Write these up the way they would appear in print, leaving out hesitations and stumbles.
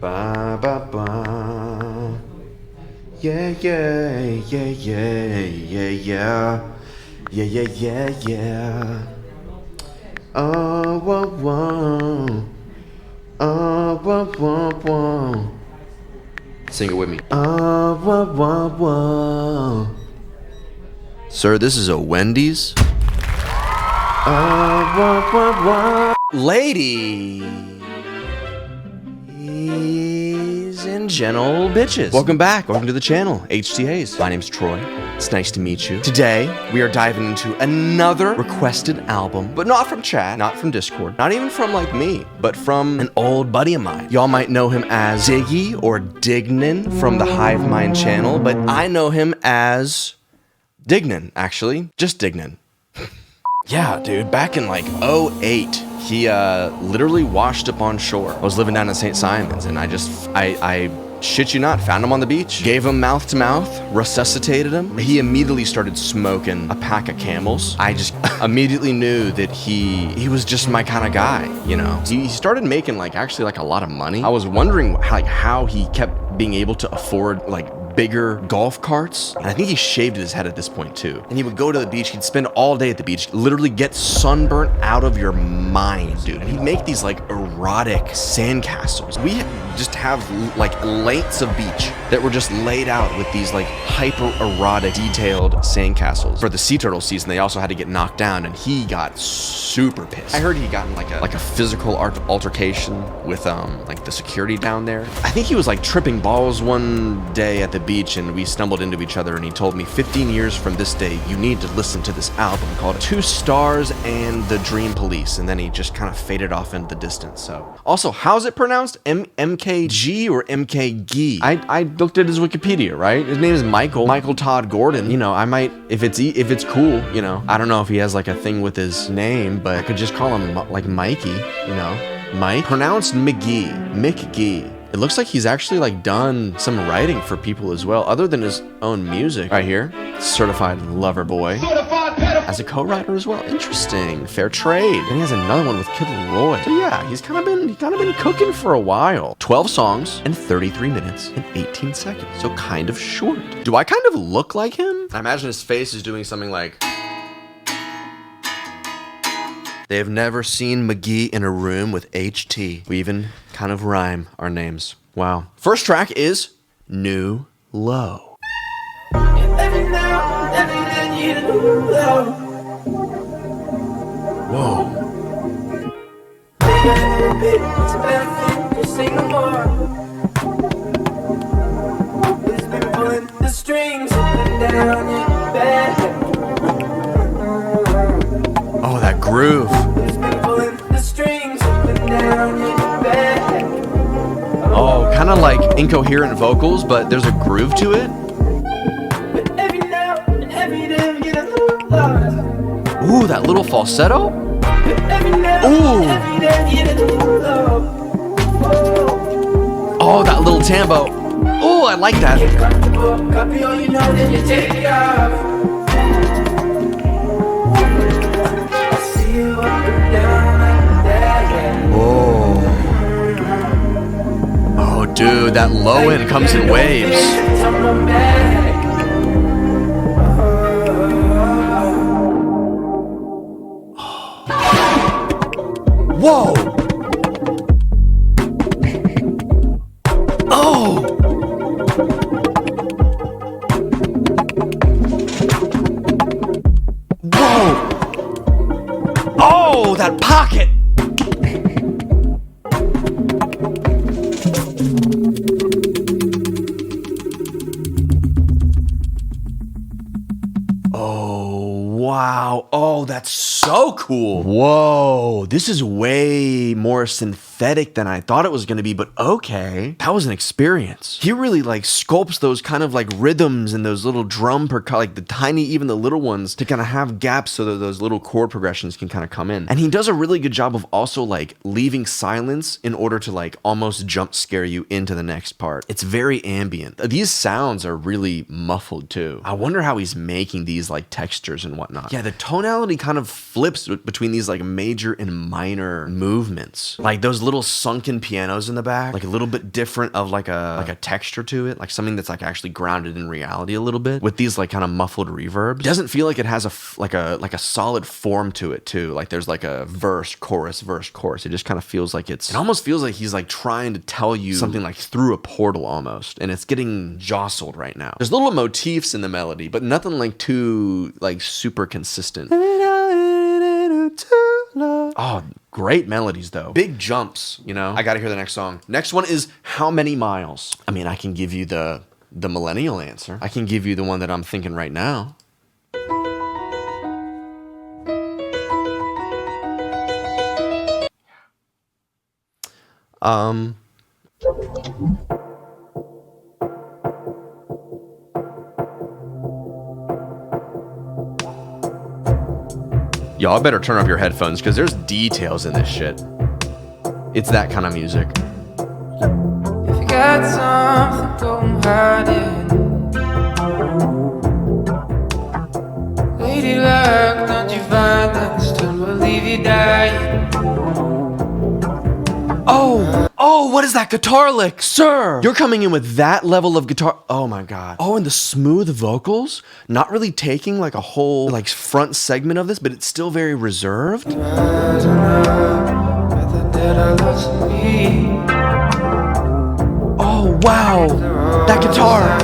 Ba ba ba. Yeah, yeah, yeah, yeah, yeah, yeah. Yeah, yeah, yeah, yeah. Oh, whoa, whoa. Oh, whoa, whoa, whoa. Sing it with me. Oh, whoa, whoa, whoa. Sir, this is a Wendy's? Oh, whoa, whoa, whoa. Ladies and gentle bitches. Welcome back. Welcome to the channel, HTHAZE. My name's Troy. It's nice to meet you. Today, we are diving into another requested album, but not from chat, not from Discord, not even from like me, but from an old buddy of mine. Y'all might know him as Diggy or Dignan from the Hive Mind channel, but I know him as Dignan, actually. Just Dignan. Yeah, dude, back in like 2008, he literally washed up on shore. I was living down in St. Simon's, and I shit you not, found him on the beach, gave him mouth to mouth, resuscitated him. He immediately started smoking a pack of Camels. I just immediately knew that he was just my kind of guy, you know. He started making actually a lot of money. I was wondering how he kept being able to afford bigger golf carts, and I think he shaved his head at this point too. And he would go to the beach, he'd spend all day at the beach, literally get sunburnt out of your mind, dude. And he'd make these erotic sandcastles. We just have lengths of beach that were just laid out with these hyper erotic detailed sandcastles. For the sea turtle season, they also had to get knocked down, and he got super pissed. I heard he got in a physical altercation with the security down there. I think he was tripping balls one day at the beach, and we stumbled into each other, and he told me 15 years from this day you need to listen to this album called 2 Stars and the Dream Police, and then he just kind of faded off into the distance. So also, how's it pronounced? MK.GEE or MK.GEE? I looked at his Wikipedia, right? His name is Michael Todd Gordon. You know, I might, if it's cool, you know, I don't know if he has a thing with his name, but I could just call him Mikey, you know, Mike. Pronounced McGee. It looks like he's actually done some writing for people as well, other than his own music. Right here, Certified Lover Boy, as a co-writer as well. Interesting, fair trade. And he has another one with Kid Laroi. So yeah, he's kind of been cooking for a while. 12 songs and 33 minutes and 18 seconds, so kind of short. Do I kind of look like him? I imagine his face is doing something like. They've never seen McGee in a room with HT. We even kind of rhyme our names. Wow. First track is New Low. Whoa. Oh, that groove. Oh, kind of like incoherent vocals, but there's a groove to it. Ooh, that little falsetto. Ooh. Oh, that little tambo. Oh, I like that. Oh, dude, that low end comes in waves. Whoa! Oh! Whoa! Oh, that pocket! Wow. Oh, that's so cool. Whoa. This is way more synthetic than I thought it was going to be, but okay. That was an experience. He really sculpts those kind of rhythms and those little drum the tiny, even the little ones to kind of have gaps so that those little chord progressions can kind of come in. And he does a really good job of also leaving silence in order to almost jump scare you into the next part. It's very ambient. These sounds are really muffled too. I wonder how he's making these textures and whatnot. Yeah, the tonality kind of flips shifts between these like major and minor movements. Like those little sunken pianos in the back, like a little bit different of like a texture to it, like something that's like actually grounded in reality a little bit with these like kind of muffled reverbs. It doesn't feel like it has a solid form to it too. Like there's like a verse, chorus. It just kind of feels like it almost feels like he's like trying to tell you something like through a portal almost, and it's getting jostled right now. There's little motifs in the melody, but nothing like too like super consistent. Oh, great melodies though. Big jumps, you know? I gotta hear the next song. Next one is How Many Miles? I mean, I can give you the millennial answer. I can give you the one that I'm thinking right now. Y'all better turn off your headphones because there's details in this shit. It's that kind of music. If you got something, don't hide it. Lady luck, don't you find that still believe you die? Oh, what is that guitar lick? Sir, you're coming in with that level of guitar. Oh my God. Oh, and the smooth vocals, not really taking like a whole like front segment of this, but it's still very reserved. Oh, wow. That guitar.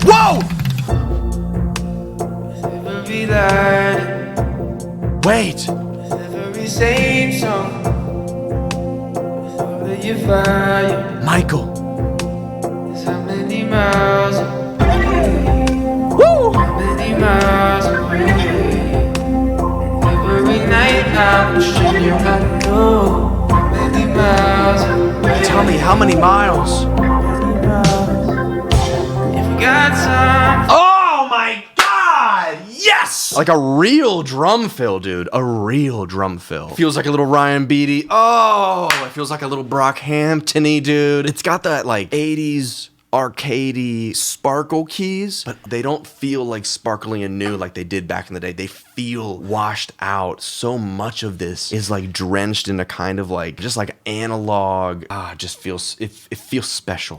Whoa! Wait. Michael. How many miles away? Woo! How many miles away? Every night I'm wishing you had to know how many miles away. Tell me, how many miles? If you got some. Oh my God! Yes! Like a real drum fill, dude. A real drum fill. Feels like a little Ryan Beatty. Oh, it feels like a little Brockhampton-y, dude. It's got that like 80s arcadey sparkle keys, but they don't feel like sparkly and new like they did back in the day. They feel washed out. So much of this is like drenched in a kind of like just like analog. It just feels it feels special.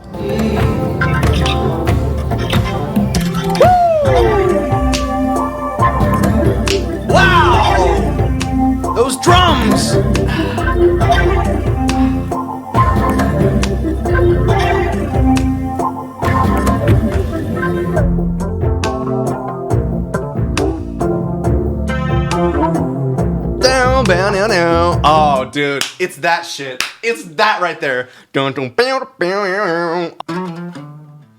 Wow! Those drums! Down. Oh, dude, it's that shit. It's that right there.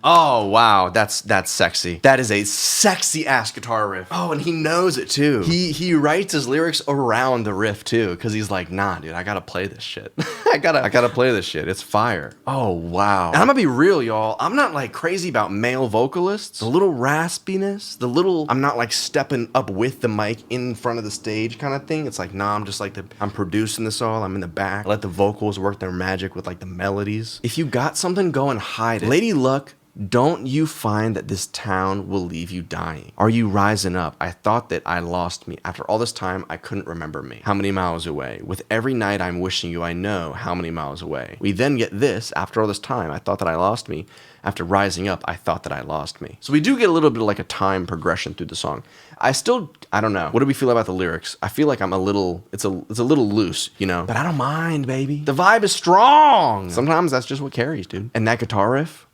Oh, wow, that's sexy. That is a sexy ass guitar riff. Oh, and he knows it too. He writes his lyrics around the riff too, because he's like, nah, dude, I gotta play this shit. I gotta play this shit. It's fire. Oh, wow. And I'm gonna be real, y'all. I'm not like crazy about male vocalists. The little raspiness, I'm not like stepping up with the mic in front of the stage kind of thing. It's like, nah, I'm just like I'm producing this all. I'm in the back. I let the vocals work their magic with like the melodies. If you got something going, hide it. Lady Luck, don't you find that this town will leave you dying? Are you rising up? I thought that I lost me. After all this time, I couldn't remember me. How many miles away? With every night I'm wishing you, I know how many miles away. We then get this. After all this time, I thought that I lost me. After rising up, I thought that I lost me. So we do get a little bit of like a time progression through the song. I don't know. What do we feel about the lyrics? I feel like it's a little loose, you know? But I don't mind, baby. The vibe is strong. Sometimes that's just what carries, dude. And that guitar riff?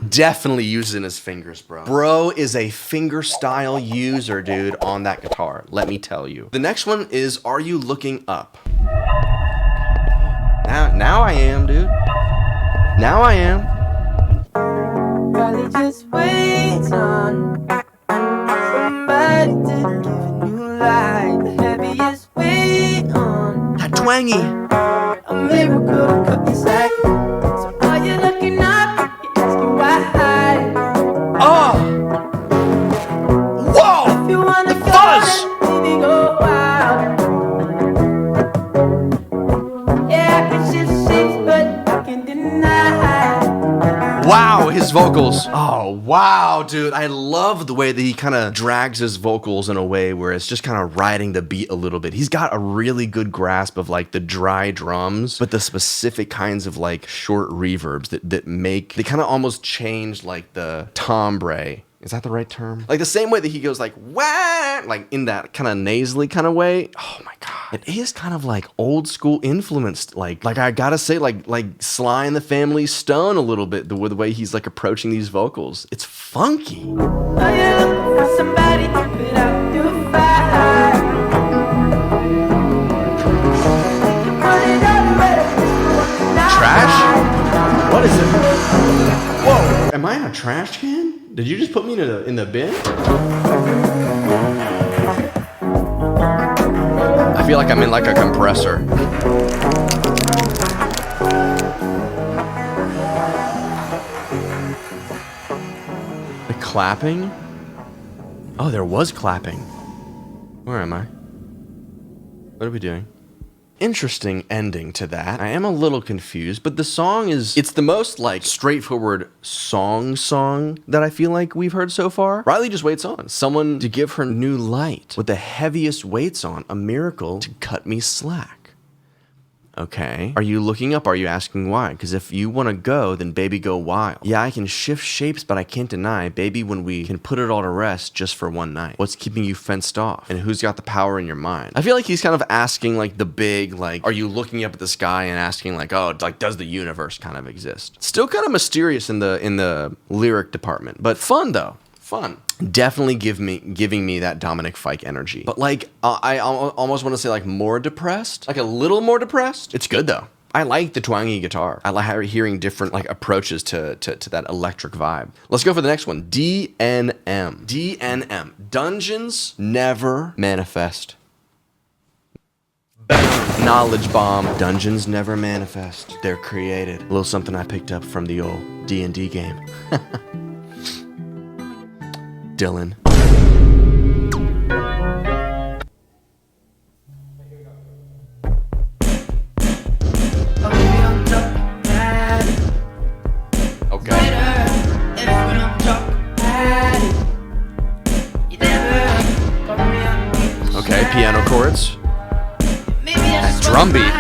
Definitely using his fingers, bro. Bro is a finger style user, dude, on that guitar. Let me tell you. The next one is Are You Looking Up? Now I am, dude. Now I am. Probably just wait on somebody to give a new light. The heaviest weight on That twangy. a miracle to cut me slack. So are you looking up? You're asking why. Oh! Whoa! If you wanna Fuzz! baby, go wild. Yeah, I can shift shapes, but I can deny. Wow, his vocals. Oh, wow, dude. I love the way that he kind of drags his vocals in a way where it's just kind of riding the beat a little bit. He's got a really good grasp of like the dry drums, but the specific kinds of like short reverbs that make, they kind of almost change like the timbre. Is that the right term? Like the same way that he goes like, wah, like in that kind of nasally kind of way. Oh my God. It is kind of like old school influenced. Like I gotta say, like Sly and the Family Stone a little bit, the way he's like approaching these vocals. It's funky. Are you looking for somebody to put out your fire? Trash? What is it? Whoa. Am I in a trash can? Did you just put me in the bin? I feel like I'm in like a compressor. The clapping? Oh, there was clapping. Where am I? What are we doing? Interesting ending to that. I am a little confused, but the song is, it's the most like straightforward song that I feel like we've heard so far. Rylee just waits on someone to give her new light with the heaviest weights on, a miracle to cut me slack. Okay. Are you looking up? Are you asking why? Because if you want to go, then baby go wild. Yeah, I can shift shapes, but I can't deny, baby, when we can put it all to rest just for one night. What's keeping you fenced off? And who's got the power in your mind? I feel like he's kind of asking like the big, like, are you looking up at the sky and asking like, oh, like, does the universe kind of exist? Still kind of mysterious in the lyric department, but fun though. Fun. Definitely giving me that Dominic Fike energy. But like, I almost want to say like more depressed, like a little more depressed. It's good though. I like the twangy guitar. I like hearing different like approaches to that electric vibe. Let's go for the next one. DNM. DNM. Dungeons never manifest. Bam. Knowledge bomb. Dungeons never manifest. They're created. A little something I picked up from the old D&D game. Dylan. Okay. Okay, piano chords. That drum beat.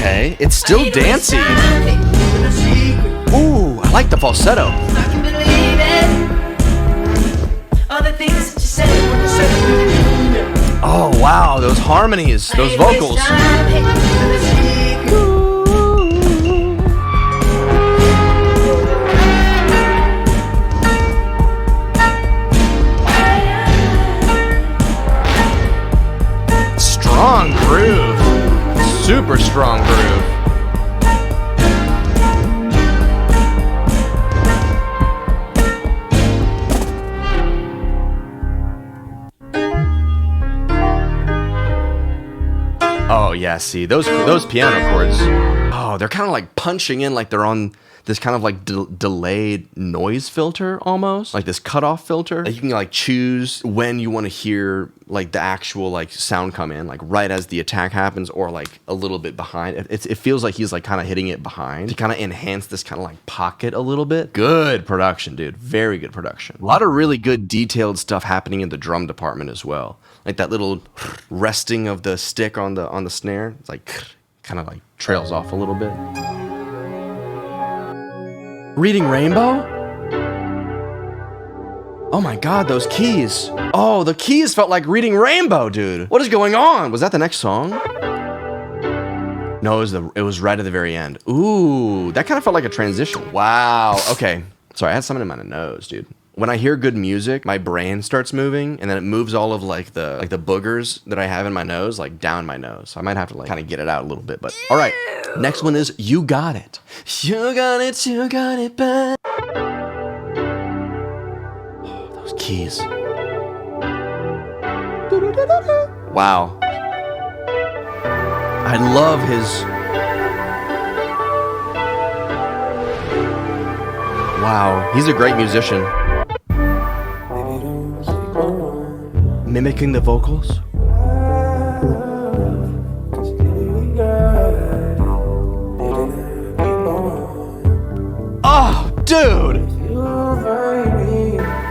Okay, it's still dancey. Ooh, I like the falsetto. Oh wow, those harmonies, those vocals. Strong groove. Super strong groove. Oh yeah, see those piano chords. Oh, they're kind of like punching in like they're on this kind of like delayed noise filter almost, like this cutoff filter. Like you can like choose when you want to hear like the actual like sound come in, like right as the attack happens or like a little bit behind. It feels like he's like kind of hitting it behind to kind of enhance this kind of like pocket a little bit. Good production, dude. Very good production. A lot of really good detailed stuff happening in the drum department as well. Like that little resting of the stick on the snare. It's like kind of like trails off a little bit. Reading Rainbow? Oh my god, those keys. Oh, the keys felt like Reading Rainbow, dude. What is going on? Was that the next song? No, it was right at the very end. Ooh, that kind of felt like a transition. Wow, okay. Sorry, I had something in my nose, dude. When I hear good music, my brain starts moving, and then it moves all of like the boogers that I have in my nose, like down my nose. So I might have to like kind of get it out a little bit, but all right. Next one is You Got It. You got it back. Oh, those keys. Wow. I love his. Wow, he's a great musician. mimicking the vocals. Oh, dude!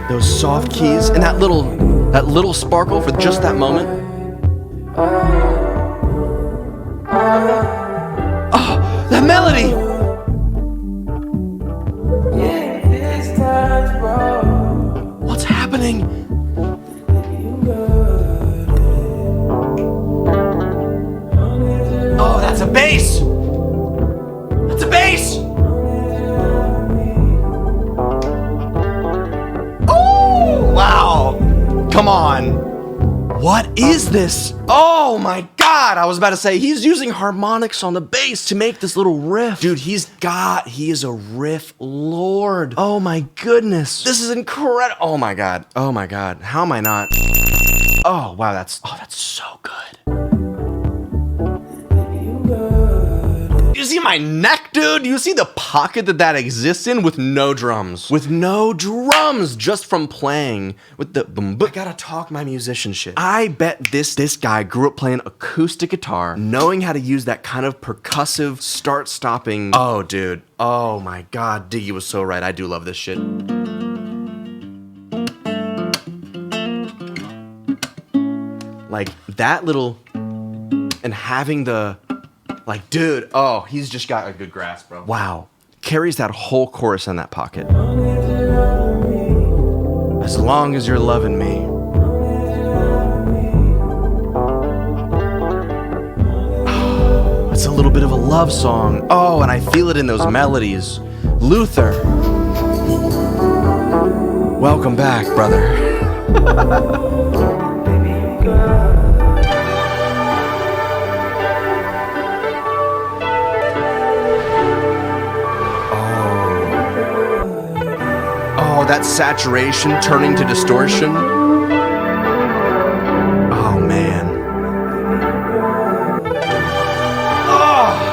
Those soft keys and that little sparkle for just that moment. Oh, that melody! What's happening? Oh, that's a bass! That's a bass! Oh, wow! Come on. What is this? Oh my God, I was about to say, he's using harmonics on the bass to make this little riff. Dude, he is a riff lord. Oh my goodness. This is incredible. Oh my God. Oh my God. How am I not? Oh, wow, that's so good. You see my neck, dude? You see the pocket that exists in with no drums? With no drums, just from playing with the boom. I gotta talk my musician shit. I bet this guy grew up playing acoustic guitar, knowing how to use that kind of percussive start-stopping. Oh, dude. Oh my God, Diggy was so right. I do love this shit. Like that little, and having the, like, dude, oh, he's just got a good grasp, bro. Wow. Carries that whole chorus in that pocket. As long as you're loving me. Oh, it's a little bit of a love song. Oh, and I feel it in those melodies. Luther. Welcome back, brother. Oh, that saturation turning to distortion. Oh, man. Oh!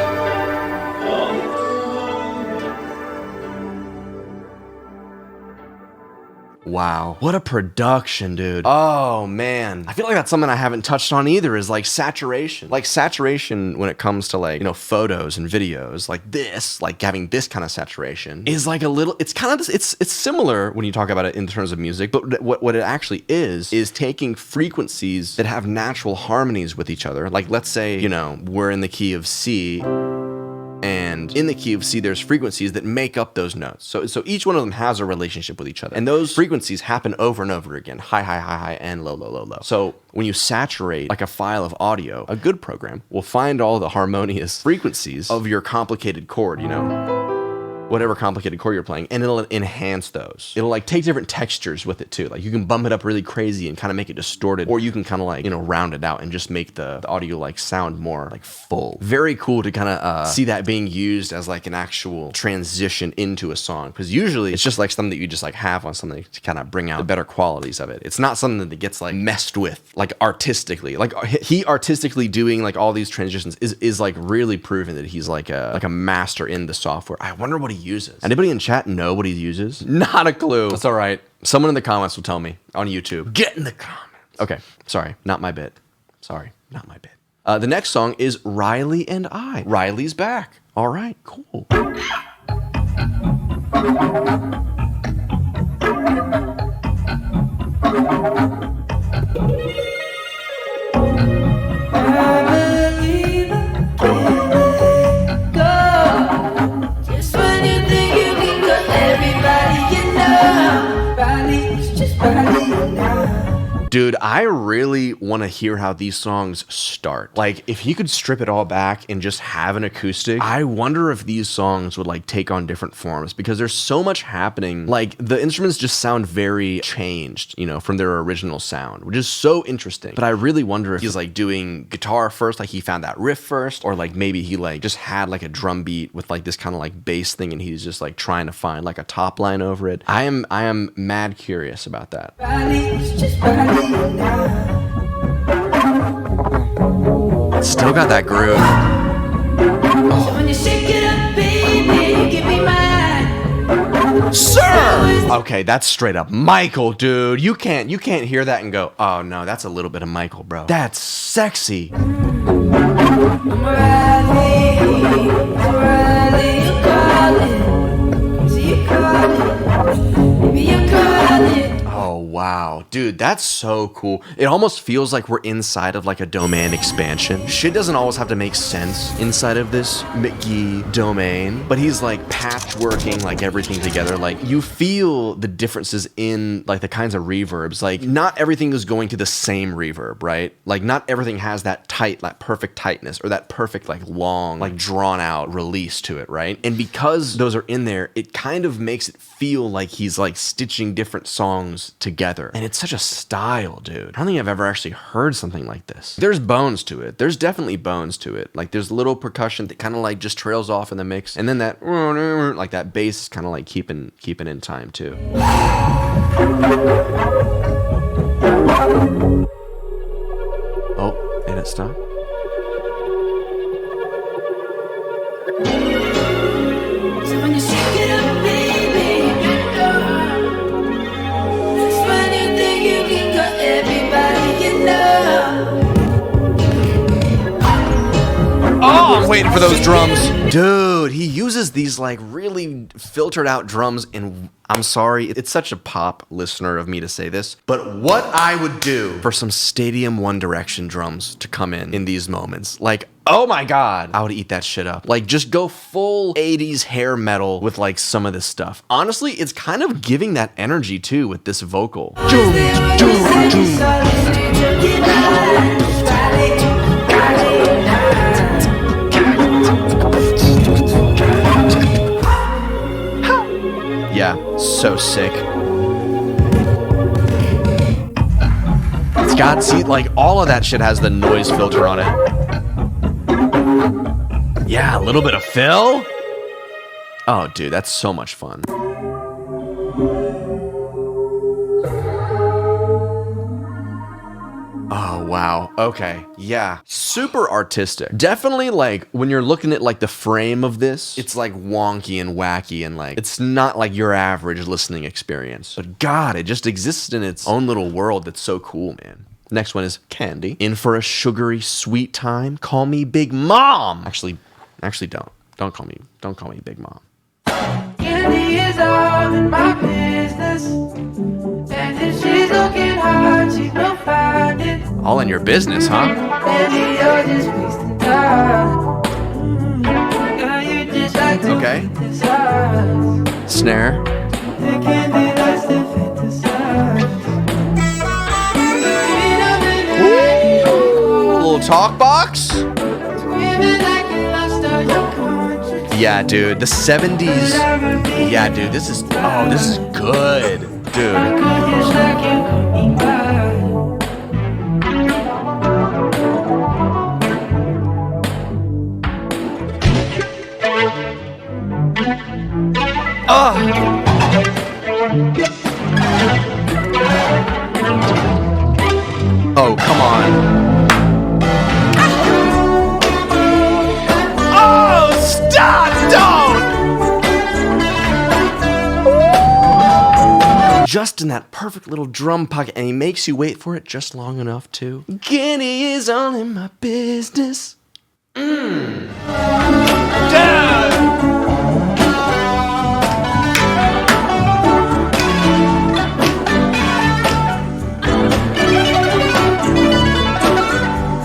Wow. What a production, dude. Oh, man. I feel like that's something I haven't touched on either, is like saturation. Like saturation when it comes to, like, you know, photos and videos, like this, like having this kind of saturation is like a little, it's kind of, it's similar when you talk about it in terms of music, but what it actually is taking frequencies that have natural harmonies with each other. Like, let's say, you know, we're in the key of C, and in the key of C, there's frequencies that make up those notes. So each one of them has a relationship with each other. And those frequencies happen over and over again. High, high, high, high, and low, low, low, low. So when you saturate like a file of audio, a good program will find all the harmonious frequencies of your complicated chord, you know? Whatever complicated chord you're playing, and it'll enhance those. It'll like take different textures with it too. Like you can bump it up really crazy and kind of make it distorted, or you can kind of like, you know, round it out and just make the audio like sound more like full. Very cool to kind of see that being used as like an actual transition into a song, because usually it's just like something that you just like have on something to kind of bring out the better qualities of it. It's not something that gets like messed with like artistically. Like he artistically doing like all these transitions is like really proven that he's like a master in the software. I wonder what he uses. Anybody in chat know what he uses? Not a clue. That's all right. Someone in the comments will tell me on YouTube. Get in the comments. Okay, sorry, not my bit. Sorry, not my bit. The next song is Rylee I. Riley's back. All right, cool. Dude, I really want to hear how these songs start. Like, if he could strip it all back and just have an acoustic, I wonder if these songs would like take on different forms, because there's so much happening. Like, the instruments just sound very changed, you know, from their original sound, which is so interesting. But I really wonder if he's like doing guitar first, like he found that riff first, or like maybe he like just had like a drum beat with like this kind of like bass thing, and he's just like trying to find like a top line over it. I am mad curious about that. Still got that groove. Oh. So when you shake it up, baby, give me mine. Sir! Okay, that's straight up Michael, dude. You can't hear that and go, oh no, that's a little bit of Michael, bro. That's sexy. Oh wow, dude, that's so cool. It almost feels like we're inside of like a domain expansion. Shit doesn't always have to make sense inside of this MK.GEE domain, but he's like patchworking like everything together. Like you feel the differences in like the kinds of reverbs. Like not everything is going to the same reverb, right? Like not everything has that tight, like perfect tightness or that perfect like long, like drawn out release to it, right? And because those are in there, it kind of makes it feel like he's like stitching different songs together. And it's such a style, dude. I don't think I've ever actually heard something like this. There's bones to it. There's definitely bones to it. Like there's little percussion that kind of like just trails off in the mix. And then that like that bass is kind of like keeping in time too. Oh, and it stopped. So when you shake it up, baby, you know that's when you think you can got everybody you know. Oh, I'm waiting for those drums. Dude, he uses these like really filtered out drums, and I'm sorry, it's such a pop listener of me to say this, but what I would do for some Stadium One Direction drums to come in these moments, like, oh my God, I would eat that shit up. Like just go full 80s hair metal with like some of this stuff. Honestly, it's kind of giving that energy too with this vocal. Yeah, so sick. It's got, see, like all of that shit has the noise filter on it. Yeah, a little bit of fill. Oh, dude, that's so much fun. Oh, wow. Okay. Yeah. Super artistic. Definitely like when you're looking at like the frame of this, it's like wonky and wacky and like, it's not like your average listening experience. But God, it just exists in its own little world that's so cool, man. Next one is Candy. In for a sugary sweet time. Call me Big Mom. Actually don't call me Big Mom. Candy is all in my business, and if she's looking hard, she will find it. All in your business, huh? Candy, you're just wasting time. Girl, you just like to Okay. fantasize. Snare. The candy likes to fantasize. Ooh, little talk box. Screaming like you lost all your conscience. Yeah, dude, the 70s. Yeah, dude, this is good, dude. Just like you could be mine. Oh, come on. Oh, stop! Don't! Just in that perfect little drum pocket, and he makes you wait for it just long enough too. Guinea is all in my business. Dude!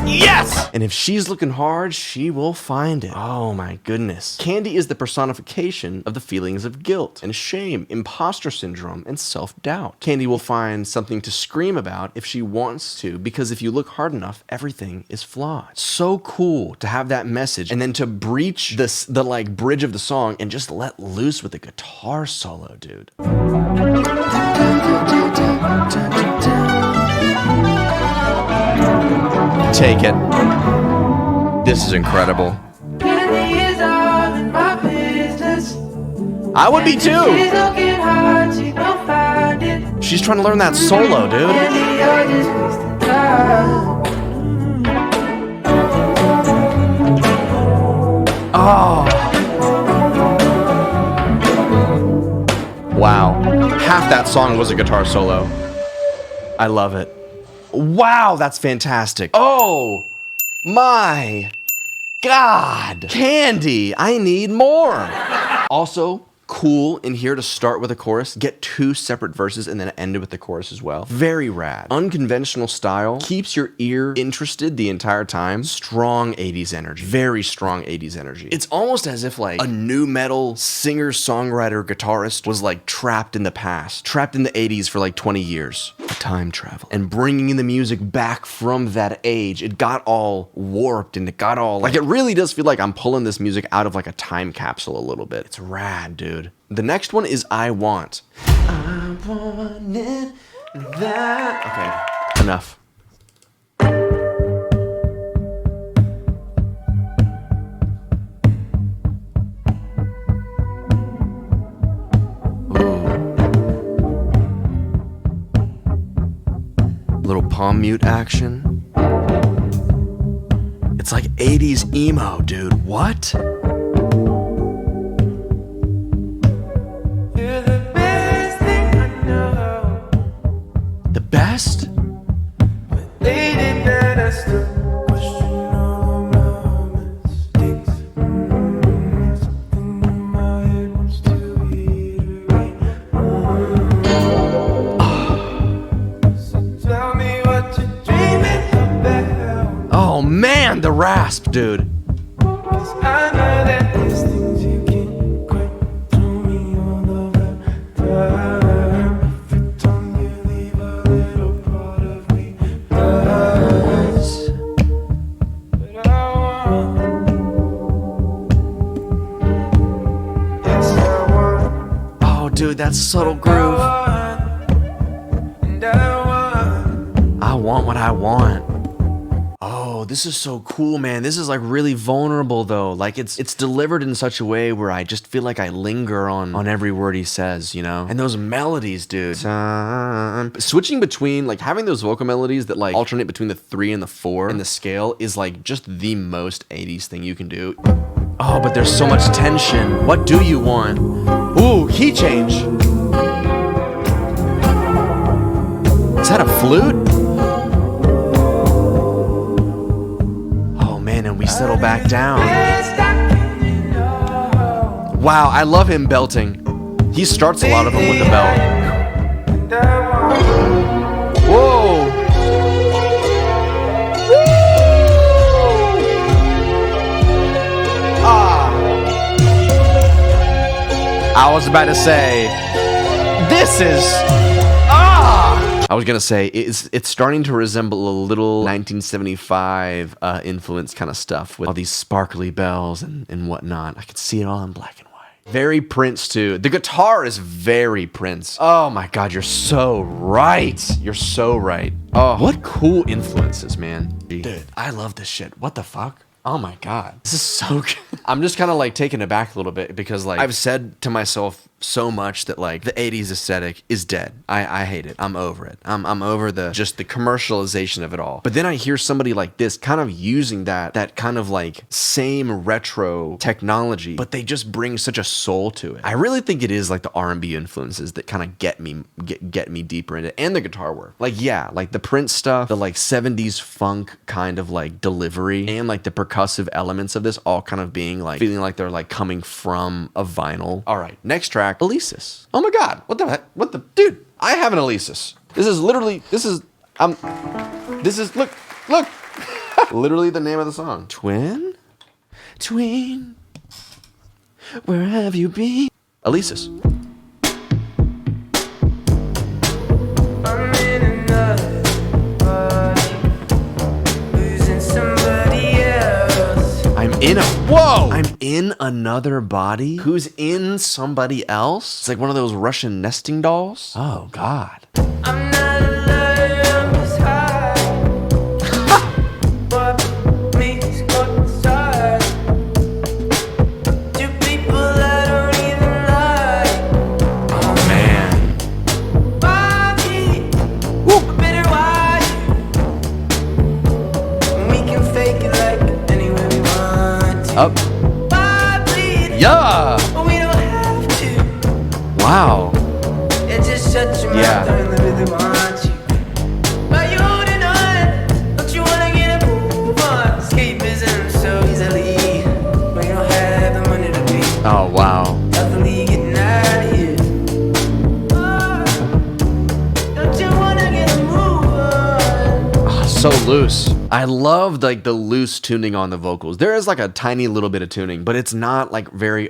Yes! And if she's looking hard, she will find it. Oh my goodness. Candy is the personification of the feelings of guilt and shame, imposter syndrome, and self-doubt. Candy will find something to scream about if she wants to, because if you look hard enough, everything is flawed. So cool to have that message and then to breach the like bridge of the song and just let loose with the guitar solo, dude. Take it. This is incredible. Candy is all in my business. I would be too. She's looking hard, she will find it. She's trying to learn that solo, dude. Candy, you're just wasting time. Oh. Wow. Half that song was a guitar solo. I love it. Wow, that's fantastic. Oh my God. Candy, I need more. Also, cool in here to start with a chorus, get 2 separate verses and then end it with the chorus as well. Very rad. Unconventional style, keeps your ear interested the entire time. Strong 80s energy, very strong 80s energy. It's almost as if like a new metal singer, songwriter, guitarist was like trapped in the past, trapped in the 80s for like 20 years. Time travel and bringing the music back from that age. It got all warped and it got all like, it really does feel like I'm pulling this music out of like a time capsule a little bit. It's rad, dude. The next one is I Want. I wanted that. Okay, enough. Little palm mute action. It's like 80s emo, dude. What? You're the best thing I know. The best? But late at night I still question all of my mistakes. Something in my head wants to reiterate. So tell me what you're dreaming about. Oh man, the rasp, dude. 'Cause I know that there's things you can't quite tell me all of the time. Every time you leave a little part of me hurts. But I want, yes I want, Oh, dude, that subtle groove. and I want what I want. Oh, this is so cool, man. This is like really vulnerable though. Like it's delivered in such a way where I just feel like I linger on every word he says, you know? And those melodies, dude. Switching between, like having those vocal melodies that like alternate between the 3 and the 4 in the scale is like just the most 80s thing you can do. Oh, but there's so much tension. What do you want? Ooh, key change. Is that a flute? And we settle back down. Wow, I love him belting. He starts a lot of them with the belt. Whoa! Ah! I was about to say, this is... I was gonna say, it's starting to resemble a little 1975 influence kind of stuff with all these sparkly bells and whatnot. I could see it all in black and white. Very Prince too. The guitar is very Prince. Oh my God, you're so right. You're so right. Oh, what cool influences, man. Dude, I love this shit. What the fuck? Oh my God, this is so good. I'm just kind of like taken aback a little bit because like I've said to myself so much that like the 80s aesthetic is dead. I hate it. I'm over it. I'm over the commercialization of it all. But then I hear somebody like this kind of using that kind of like same retro technology, but they just bring such a soul to it. I really think it is like the R&B influences that kind of get me deeper into it, and the guitar work. Like yeah, like the Prince stuff, the like 70s funk kind of like delivery, and like the percussive elements of this all kind of being like feeling like they're like coming from a vinyl. All right, next track, Alesis. Oh my God, what the heck? What the dude? I have an Alesis. This is look, literally the name of the song. Twin, where have you been? Alesis. I'm in another body, losing somebody else. I'm in another body? Who's in somebody else? It's like one of those Russian nesting dolls. Oh God. I'm not alone, I'm just high. What makes go inside? Two people I don't even like. Oh man. Bobby, Woo. better watch. We can fake it like any way we want to. Up. Bobby, Yeah. but we don't have to. Wow. shut your mouth, I really want you. But you holding on, don't you wanna get a move on? Escapism so easily, when you don't have the money to pay. Oh, wow. Definitely getting out of here. Oh, don't you wanna get a move on? Oh, so loose. I love like the loose tuning on the vocals. There is like a tiny little bit of tuning, but it's not like very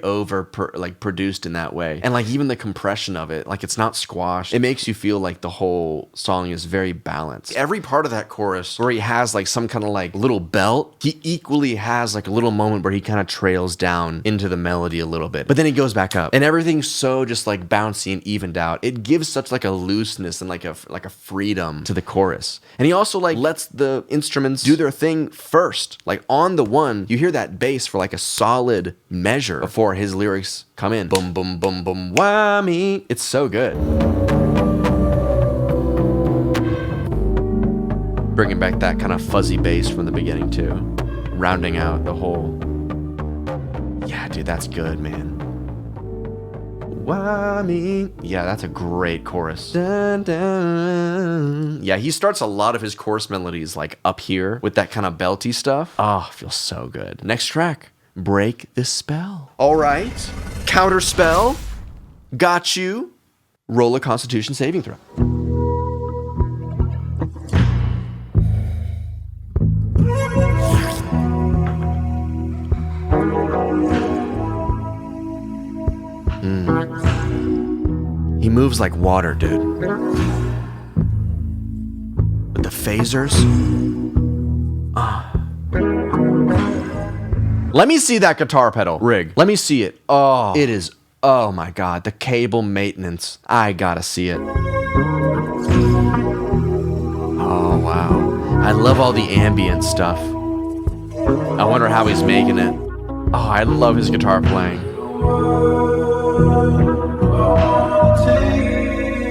produced in that way. And like even the compression of it, like it's not squashed. It makes you feel like the whole song is very balanced. Every part of that chorus where he has like some kind of like little belt, he equally has like a little moment where he kind of trails down into the melody a little bit, but then he goes back up and everything's so just like bouncy and evened out. It gives such like a looseness and like a freedom to the chorus. And he also like lets the instruments do their thing first. Like on the one, you hear that bass for like a solid measure before his lyrics come in. Boom, boom, boom, boom, why me? It's so good. Bringing back that kind of fuzzy bass from the beginning too. Rounding out the whole. Yeah, dude, that's good, man. Why me? Yeah, that's a great chorus. Dun, dun. Yeah, he starts a lot of his chorus melodies like up here with that kind of belty stuff. Oh, feels so good. Next track, Break the Spell. All right, counter spell. Got you. Roll a Constitution saving throw. He moves like water, dude. With the phasers. Let me see that guitar pedal rig. Let me see it. Oh, it is. Oh my God. The cable maintenance. I gotta see it. Oh, wow. I love all the ambient stuff. I wonder how he's making it. Oh, I love his guitar playing.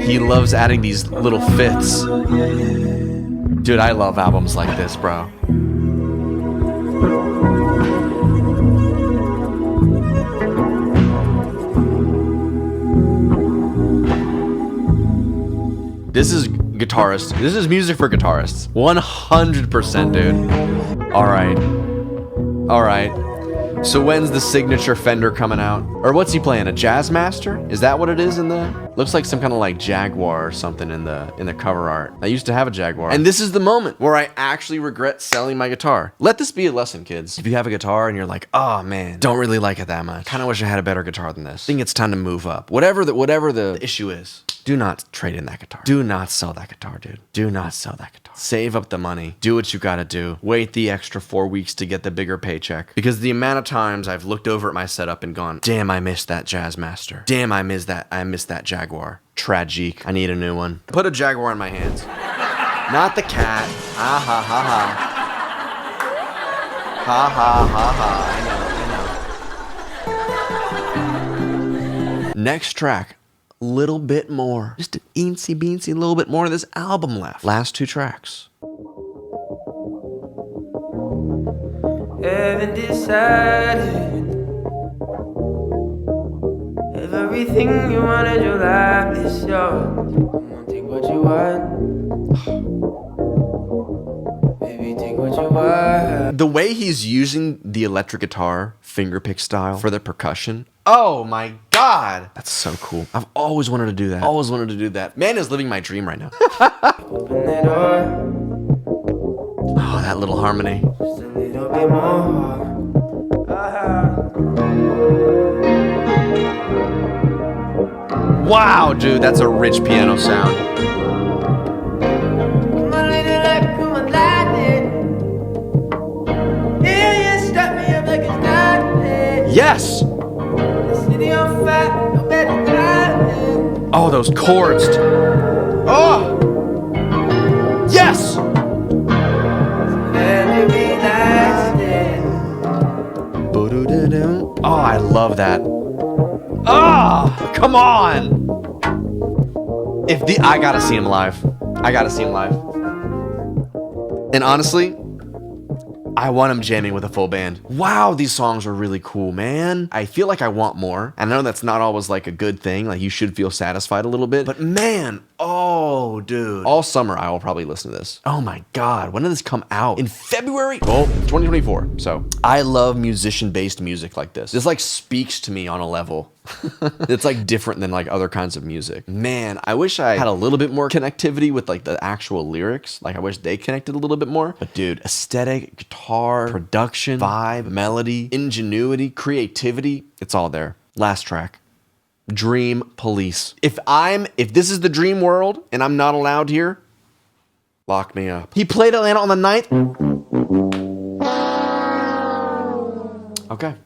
He loves adding these little fits. Dude, I love albums like this, bro. This is guitarists. This is music for guitarists. 100%, dude. All right. All right. So when's the signature Fender coming out? Or what's he playing? A Jazzmaster? Is that what it is in the? Looks like some kind of like Jaguar or something in the cover art. I used to have a Jaguar. And this is the moment where I actually regret selling my guitar. Let this be a lesson, kids. If you have a guitar and you're like, oh man, don't really like it that much. Kind of wish I had a better guitar than this. I think it's time to move up. Whatever the issue is. Do not trade in that guitar. Do not sell that guitar, dude. Do not sell that guitar. Save up the money. Do what you gotta do. Wait the extra 4 weeks to get the bigger paycheck. Because the amount of times I've looked over at my setup and gone, damn, I missed that Jazzmaster. Damn, I missed that Jaguar. Tragic. I need a new one. Put a Jaguar in my hands. Not the cat. Ah ha ha ha. Ha ha ha ha. I know. Next track. Little bit more. Just an eensy beensy little bit more of this album left. Last 2 tracks. Haven't decided everything you want in your life is yours. Come on, take what you want. Baby, take what you want. The way he's using the electric guitar fingerpick style for the percussion. Oh my God. That's so cool. I've always wanted to do that. Always wanted to do that. Man is living my dream right now. Open the door. Oh, that little harmony. Just a little bit more. Wow, dude, that's a rich piano sound. Come on, little light, come on, lightning. Yeah, you strap me up like it's lightning. Yes. The city on fire, no better lightning. Oh, those chords. Oh. Yes. Let me be lasting. Oh, I love that. Oh, come on. I gotta see him live. I gotta see him live. And honestly, I want him jamming with a full band. Wow, these songs are really cool, man. I feel like I want more. And I know that's not always like a good thing. Like you should feel satisfied a little bit. But man, oh, dude. All summer, I will probably listen to this. Oh my God, when did this come out? In February? Well, 2024. So I love musician-based music like this. This like speaks to me on a level. It's like different than like other kinds of music. Man, I wish I had a little bit more connectivity with like the actual lyrics. Like I wish they connected a little bit more. But dude, aesthetic, guitar, production, vibe, melody, ingenuity, creativity, it's all there. Last track. Dream Police. If this is the dream world and I'm not allowed here, lock me up. He played Atlanta on the 9th. Okay.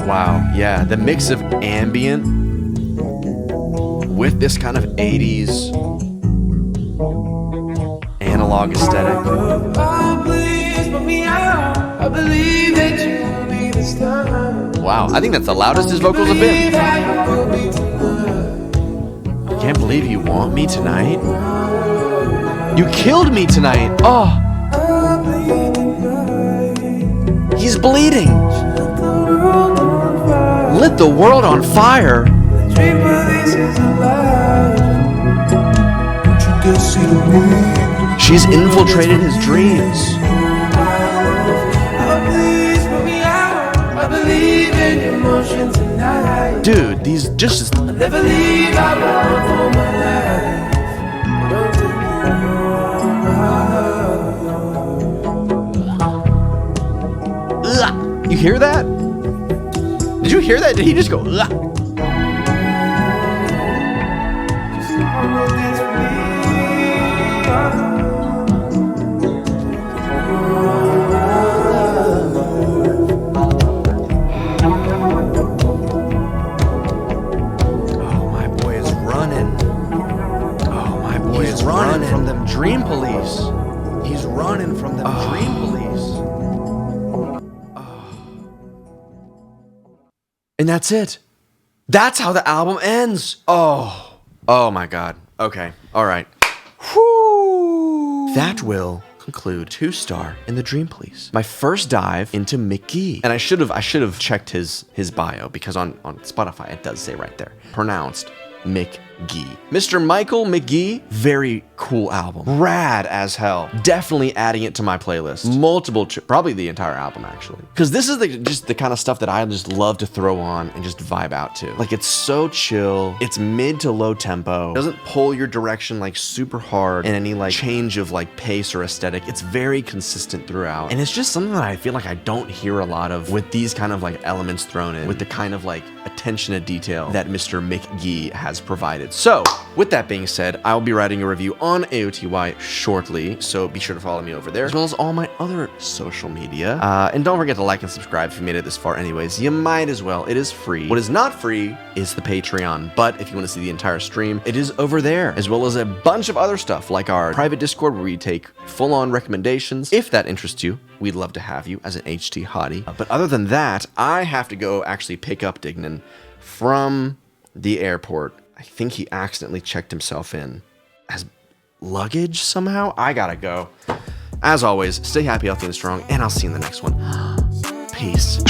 Wow, yeah, the mix of ambient with this kind of 80s analog aesthetic. Wow, I think that's the loudest his vocals have been. Can't believe you want me tonight. You killed me tonight. Oh. He's bleeding. Lit the world on fire. She's infiltrated his dreams. Dude, these just... You hear that? Did you hear that? Did he just go, ugh? Oh, my boy is running. Oh, my boy is running from them dream police. He's running from them dream police. And that's it. That's how the album ends. Oh my God. Okay. All right. Whew. That will conclude 2-star in the Dream Police. My first dive into MK.GEE. And I should have checked his bio because on Spotify it does say right there. Pronounced MK.GEE. Mr. Michael McGee, very cool album. Rad as hell. Definitely adding it to my playlist. Multiple, probably the entire album actually. Because this is just the kind of stuff that I just love to throw on and just vibe out to. Like it's so chill. It's mid to low tempo. Doesn't pull your direction like super hard in any like change of like pace or aesthetic. It's very consistent throughout. And it's just something that I feel like I don't hear a lot of with these kind of like elements thrown in, with the kind of like attention to detail that Mr. MK.GEE has provided. So, with that being said, I'll be writing a review on AOTY shortly, so be sure to follow me over there, as well as all my other social media. And don't forget to like and subscribe if you made it this far anyways. You might as well. It is free. What is not free is the Patreon, but if you want to see the entire stream, it is over there, as well as a bunch of other stuff, like our private Discord where we take full-on recommendations. If that interests you, we'd love to have you as an HT hottie. But other than that, I have to go actually pick up Dignan from the airport. I think he accidentally checked himself in as luggage somehow. I gotta go. As always, stay happy, healthy, and strong, and I'll see you in the next one. Peace.